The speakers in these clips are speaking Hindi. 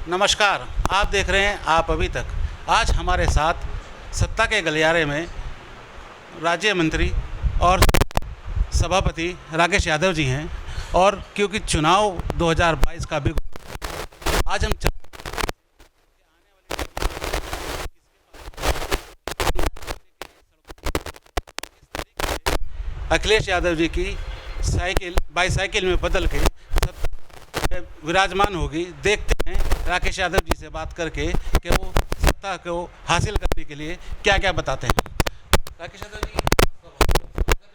नमस्कार, आप देख रहे हैं आप अभी तक। आज हमारे साथ सत्ता के गलियारे में राज्य मंत्री और सभापति राकेश यादव जी हैं। और क्योंकि चुनाव 2022 का भी आज हम अखिलेश यादव जी की साइकिल बाईसाइकिल में बदल के सत्ता विराजमान होगी। देखते हैं राकेश यादव जी से बात करके कि वो सत्ता को हासिल करने के लिए क्या क्या बताते हैं। राकेश यादव जी,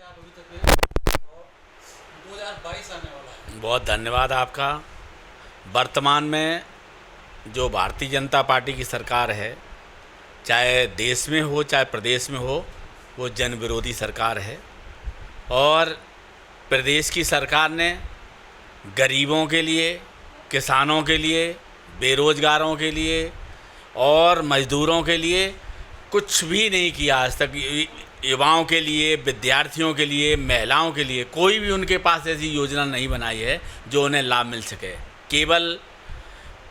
आप अभी तक हैं और 2022 आने वाला है। बहुत धन्यवाद आपका। वर्तमान में जो भारतीय जनता पार्टी की सरकार है, चाहे देश में हो चाहे प्रदेश में हो, वो जन विरोधी सरकार है। और प्रदेश की सरकार ने गरीबों के लिए, किसानों के लिए, बेरोजगारों के लिए और मज़दूरों के लिए कुछ भी नहीं किया आज तक। युवाओं के लिए, विद्यार्थियों के लिए, महिलाओं के लिए कोई भी उनके पास ऐसी योजना नहीं बनाई है जो उन्हें लाभ मिल सके। केवल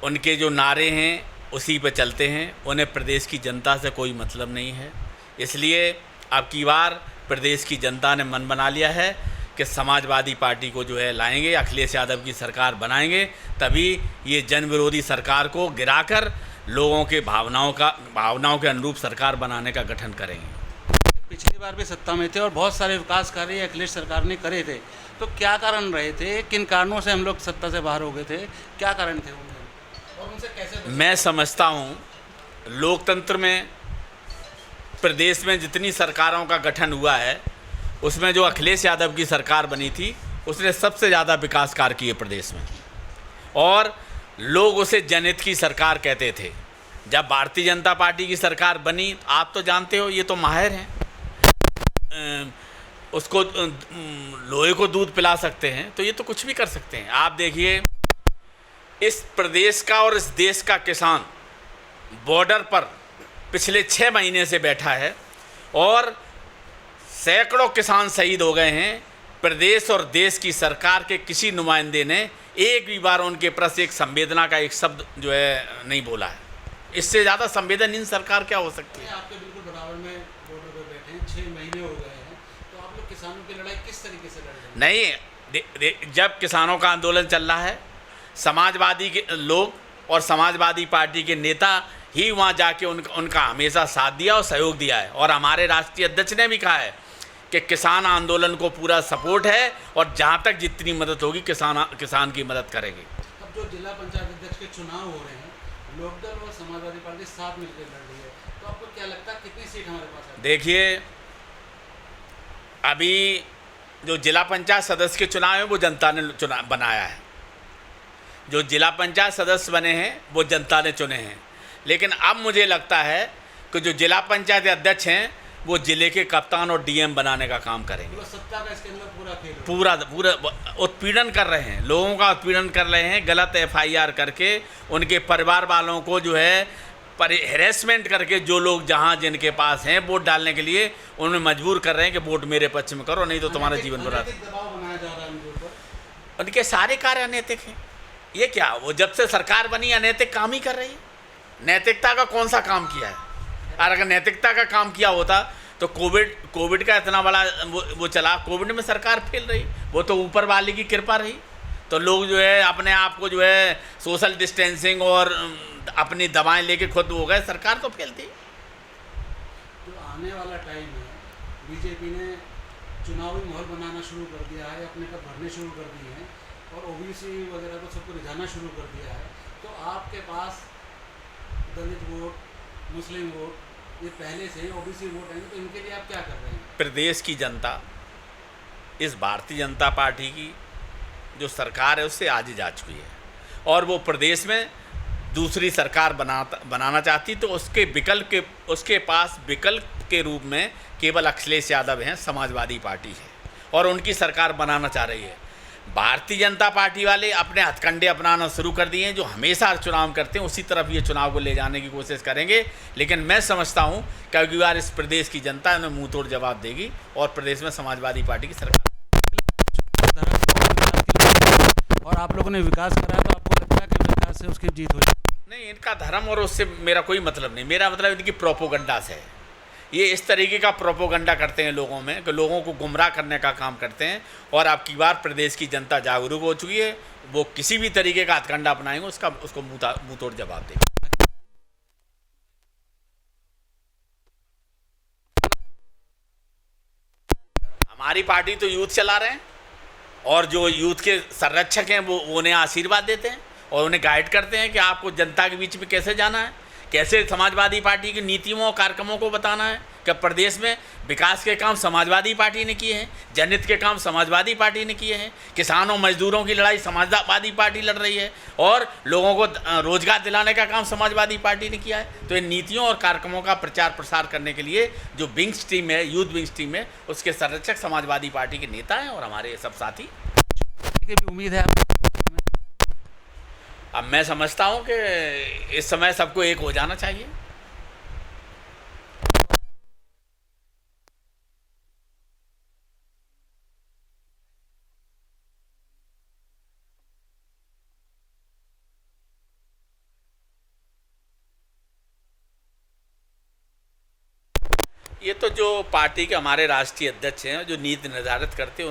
उनके जो नारे हैं उसी पर चलते हैं। उन्हें प्रदेश की जनता से कोई मतलब नहीं है। इसलिए अब की बार प्रदेश की जनता ने मन बना लिया है कि समाजवादी पार्टी को जो है लाएंगे, अखिलेश यादव की सरकार बनाएंगे, तभी ये जन विरोधी सरकार को गिराकर लोगों के भावनाओं के अनुरूप सरकार बनाने का गठन करेंगे। पिछली बार भी सत्ता में थे और बहुत सारे विकास कार्य अखिलेश सरकार ने करे थे, तो क्या कारण रहे थे? किन कारणों से हम लोग सत्ता से बाहर हो गए थे? क्या कारण थे उनके और उनसे कैसे? मैं समझता हूँ लोकतंत्र में प्रदेश में जितनी सरकारों का गठन हुआ है, उसमें जो अखिलेश यादव की सरकार बनी थी उसने सबसे ज़्यादा विकास कार्य किए प्रदेश में। और लोग उसे जनहित की सरकार कहते थे। जब भारतीय जनता पार्टी की सरकार बनी, आप तो जानते हो, ये तो माहिर हैं, उसको लोहे को दूध पिला सकते हैं, तो ये तो कुछ भी कर सकते हैं। आप देखिए, इस प्रदेश का और इस देश का किसान बॉर्डर पर पिछले 6 महीने से बैठा है और सैकड़ों किसान शहीद हो गए हैं। प्रदेश और देश की सरकार के किसी नुमाइंदे ने एक भी बार उनके प्रति एक संवेदना का एक शब्द जो है नहीं बोला है। इससे ज़्यादा संवेदनहीन सरकार क्या हो सकती है? आपके बिल्कुल बराबर में बॉर्डर पर बैठे हैं, 6 महीने हो गए हैं, तो आप लोग किसानों की लड़ाई किस तरीके से लड़ रहे हैं? नहीं, जब किसानों का आंदोलन चल रहा है, समाजवादी के लोग और समाजवादी पार्टी के नेता ही वहाँ जाके उनका हमेशा साथ दिया और सहयोग दिया है। और हमारे राष्ट्रीय अध्यक्ष ने भी कहा है कि किसान आंदोलन को पूरा सपोर्ट है और जहाँ तक जितनी मदद होगी किसान की मदद करेंगे। अब जो जिला पंचायत अध्यक्ष के चुनाव हो रहे हैं, लोकदल और समाजवादी पार्टी साथ मिलकर लड़ रही है, तो आपको क्या लगता है कितनी सीट हमारे पास है? देखिए, अभी जो जिला पंचायत सदस्य के चुनाव है वो जनता ने चुनाव बनाया है। जो जिला पंचायत सदस्य बने हैं वो जनता ने चुने हैं। लेकिन अब मुझे लगता है कि जो जिला पंचायत अध्यक्ष हैं वो जिले के कप्तान और डीएम बनाने का काम करेंगे। सत्ता का इसके अंदर पूरा खेल पूरा उत्पीड़न कर रहे हैं, लोगों का उत्पीड़न कर रहे हैं। गलत एफआईआर करके उनके परिवार वालों को जो है हैरेसमेंट करके, जो लोग जहां जिनके पास हैं वोट डालने के लिए, उन्हें मजबूर कर रहे हैं कि वोट मेरे पक्ष में करो, नहीं तो तुम्हारा जीवन बर्बाद। उनके सारे कार्य अनैतिक हैं। ये क्या, वो जब से सरकार बनी अनैतिक काम ही कर रही है? नैतिकता का कौन सा काम किया है? और अगर नैतिकता का काम किया होता तो कोविड का इतना बड़ा वो चला, कोविड में सरकार फेल रही, वो तो ऊपर वाले की कृपा रही। तो लोग जो है अपने आप को जो है सोशल डिस्टेंसिंग और अपनी दवाएं लेके खुद हो गए, सरकार तो फेल थी। जो आने वाला टाइम है, बीजेपी ने चुनावी माहौल बनाना शुरू कर दिया है, अपने कब भरने शुरू कर दिए हैं और ओबीसी वगैरह को सबको रिझाना शुरू कर दिया है। तो आपके पास दलित वोट, मुस्लिम वोट, ये पहले से ही ओबीसी वोट हैं, तो इनके लिए आप क्या कर रहे हैं? प्रदेश की जनता इस भारतीय जनता पार्टी की जो सरकार है उससे आगे जा चुकी है और वो प्रदेश में दूसरी सरकार बनाना चाहती, तो उसके पास विकल्प के रूप में केवल अखिलेश यादव हैं, समाजवादी पार्टी है, और उनकी सरकार बनाना चाह रही है। भारतीय जनता पार्टी वाले अपने हथकंडे अपनाना शुरू कर दिए हैं, जो हमेशा चुनाव करते हैं उसी तरफ ये चुनाव को ले जाने की कोशिश करेंगे। लेकिन मैं समझता हूँ कि अगली बार इस प्रदेश की जनता उन्हें मुंह तोड़ जवाब देगी और प्रदेश में समाजवादी पार्टी की सरकार। और आप लोगों ने विकास करा, तो आपको लगता है कि विकास से उसकी जीत हो जाएगी? नहीं, इनका धर्म और उससे मेरा कोई मतलब नहीं। मेरा मतलब इनकी प्रोपोगंडा से है। ये इस तरीके का प्रोपोगंडा करते हैं लोगों में कि लोगों को गुमराह करने का काम करते हैं। और अब की बार प्रदेश की जनता जागरूक हो चुकी है, वो किसी भी तरीके का हथकंडा अपनाएंगे उसको मुंह तोड़ जवाब देंगे। हमारी पार्टी तो यूथ चला रहे हैं और जो यूथ के संरक्षक हैं वो उन्हें आशीर्वाद देते हैं और उन्हें गाइड करते हैं कि आपको जनता के बीच में कैसे जाना है, कैसे समाजवादी पार्टी की नीतियों और कार्यक्रमों को बताना है कि प्रदेश में विकास के काम समाजवादी पार्टी ने किए हैं, जनहित के काम समाजवादी पार्टी ने किए हैं, किसानों मजदूरों की लड़ाई समाजवादी पार्टी लड़ रही है और लोगों को रोजगार दिलाने का काम समाजवादी पार्टी ने किया है। तो इन नीतियों और कार्यक्रमों का प्रचार प्रसार करने के लिए जो विंग्स टीम है, यूथ विंग्स टीम है, उसके संरक्षक समाजवादी पार्टी के नेता हैं और हमारे सब साथी। की भी उम्मीद है आपको? अब मैं समझता हूं कि इस समय सबको एक हो जाना चाहिए। ये तो जो पार्टी के हमारे राष्ट्रीय अध्यक्ष हैं, जो नीति निर्धारित करते हैं,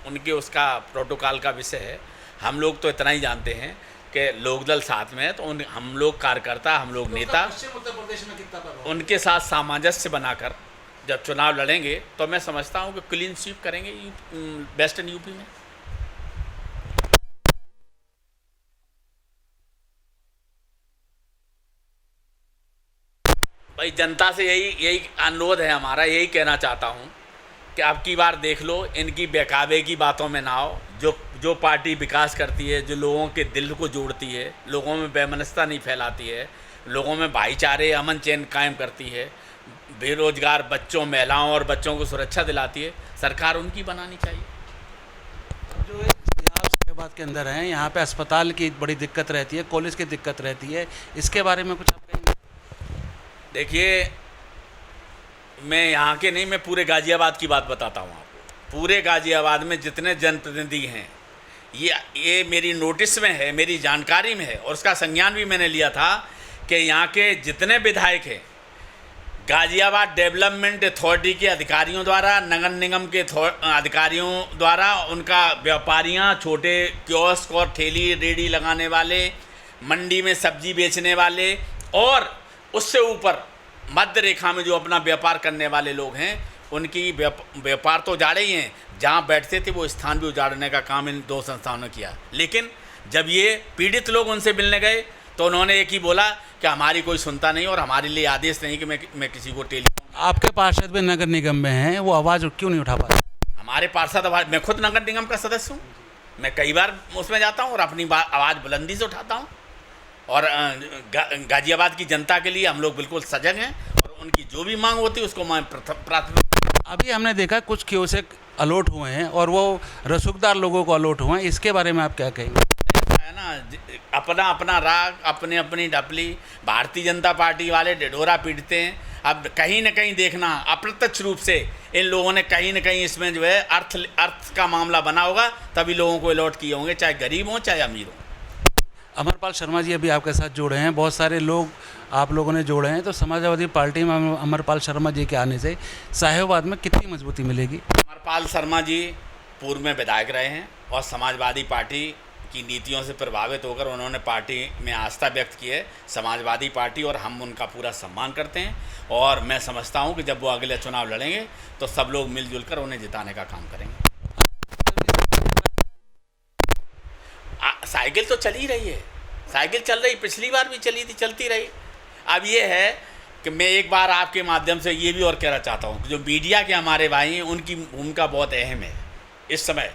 उनके उसका प्रोटोकॉल का विषय है। हम लोग तो इतना ही जानते हैं कि लोकदल साथ में है, तो हम लोग कार्यकर्ता, हम लोग नेता उत्तर प्रदेश में कितना प्रभाव? उनके साथ सामंजस्य बनाकर जब चुनाव लड़ेंगे तो मैं समझता हूं कि क्लीन स्वीप करेंगे वेस्टर्न यूपी में। भाई जनता से यही अनुरोध है हमारा, यही कहना चाहता हूं कि अब की बार देख लो, इनकी बेकाबे की बातों में ना आओ। जो पार्टी विकास करती है, जो लोगों के दिल को जोड़ती है, लोगों में बेमनस्ता नहीं फैलाती है, लोगों में भाईचारे अमन चैन कायम करती है, बेरोजगार बच्चों, महिलाओं और बच्चों को सुरक्षा दिलाती है, सरकार उनकी बनानी चाहिए। जो आप साहिबाबाद के अंदर हैं, यहाँ पे अस्पताल की बड़ी दिक्कत रहती है, कॉलेज की दिक्कत रहती है, इसके बारे में कुछ आप कहेंगे? देखिए, मैं यहाँ के नहीं, मैं पूरे गाज़ियाबाद की बात बताता हूँ आपको। पूरे गाज़ियाबाद में जितने जनप्रतिनिधि हैं, ये मेरी नोटिस में है, मेरी जानकारी में है और उसका संज्ञान भी मैंने लिया था कि यहाँ के जितने विधायक हैं, गाज़ियाबाद डेवलपमेंट अथॉरिटी के अधिकारियों द्वारा, नगर निगम के अधिकारियों द्वारा, उनका व्यापारियाँ, छोटे कियोस्क और ठेली रेडी लगाने वाले, मंडी में सब्जी बेचने वाले और उससे ऊपर मध्य रेखा में जो अपना व्यापार करने वाले लोग हैं, उनकी व्यापार तो उजाड़े ही हैं, जहाँ बैठते थे वो स्थान भी उजाड़ने का काम इन दो संस्थाओं ने किया। लेकिन जब ये पीड़ित लोग उनसे मिलने गए तो उन्होंने एक ही बोला कि हमारी कोई सुनता नहीं और हमारे लिए आदेश नहीं कि मैं किसी को टेलीफोन। आपके पार्षद भी नगर निगम में हैं, वो आवाज़ क्यों नहीं उठा पाते? हमारे पार्षद आवाज़, मैं खुद नगर निगम का सदस्य हूँ, मैं कई बार उसमें जाता हूँ और अपनी आवाज़ बुलंदी से उठाता हूँ और गाज़ियाबाद की जनता के लिए हम लोग बिल्कुल सजग हैं और उनकी जो भी मांग होती है उसको मैं प्राथमिकता। अभी हमने देखा कुछ कियोस्क अलॉट हुए हैं और वो रसूखदार लोगों को अलॉट हुए हैं, इसके बारे में आप क्या कहेंगे? है ना, अपना अपना राग, अपनी अपनी डपली। भारतीय जनता पार्टी वाले ढिढोरा पीटते हैं। अब कहीं ना कहीं देखना, अप्रत्यक्ष रूप से इन लोगों ने कहीं ना कहीं इसमें जो है अर्थ का मामला बना होगा, तभी लोगों को अलॉट किए होंगे, चाहे गरीब हों चाहे अमीर हों। अमरपाल शर्मा जी अभी आपके साथ जुड़े हैं, बहुत सारे लोग आप लोगों ने जोड़े हैं, तो समाजवादी पार्टी में अमरपाल शर्मा जी के आने से साहिबाबाद में कितनी मजबूती मिलेगी? अमरपाल शर्मा जी पूर्व में विधायक रहे हैं और समाजवादी पार्टी की नीतियों से प्रभावित होकर उन्होंने पार्टी में आस्था व्यक्त की है। समाजवादी पार्टी और हम उनका पूरा सम्मान करते हैं और मैं समझता हूं कि जब वो अगले चुनाव लड़ेंगे तो सब लोग मिलजुल कर उन्हें जिताने का काम करेंगे। साइकिल तो चल ही रही है, साइकिल चल रही, पिछली बार भी चली थी, चलती रही। अब ये है कि मैं एक बार आपके माध्यम से ये भी और कहना चाहता हूँ कि जो मीडिया के हमारे भाई हैं, उनकी भूमिका बहुत अहम है इस समय।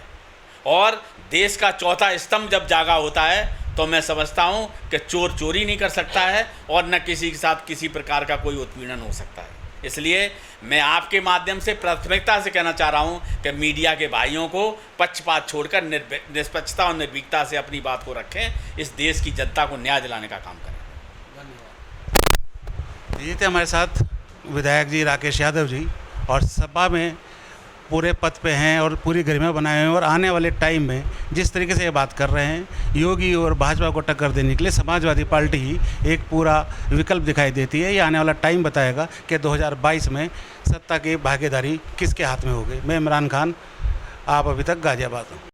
और देश का चौथा स्तंभ जब जागा होता है तो मैं समझता हूँ कि चोर चोरी नहीं कर सकता है और न किसी के साथ किसी प्रकार का कोई उत्पीड़न हो सकता है। इसलिए मैं आपके माध्यम से प्राथमिकता से कहना चाह रहा हूँ कि मीडिया के भाइयों को पक्षपात छोड़कर निष्पक्षता और निर्भीकता से अपनी बात को रखें, इस देश की जनता को न्याय दिलाने का काम करें। धन्यवाद। ये थे हमारे साथ विधायक जी राकेश यादव जी और सभा में पूरे पद पे हैं और पूरी गरिमा बनाए हुए हैं, और आने वाले टाइम में जिस तरीके से ये बात कर रहे हैं, योगी और भाजपा को टक्कर देने के लिए समाजवादी पार्टी ही एक पूरा विकल्प दिखाई देती है। ये आने वाला टाइम बताएगा कि 2022 में सत्ता की भागीदारी किसके हाथ में होगी। मैं इमरान खान, आप अभी तक गाजियाबाद हूँ।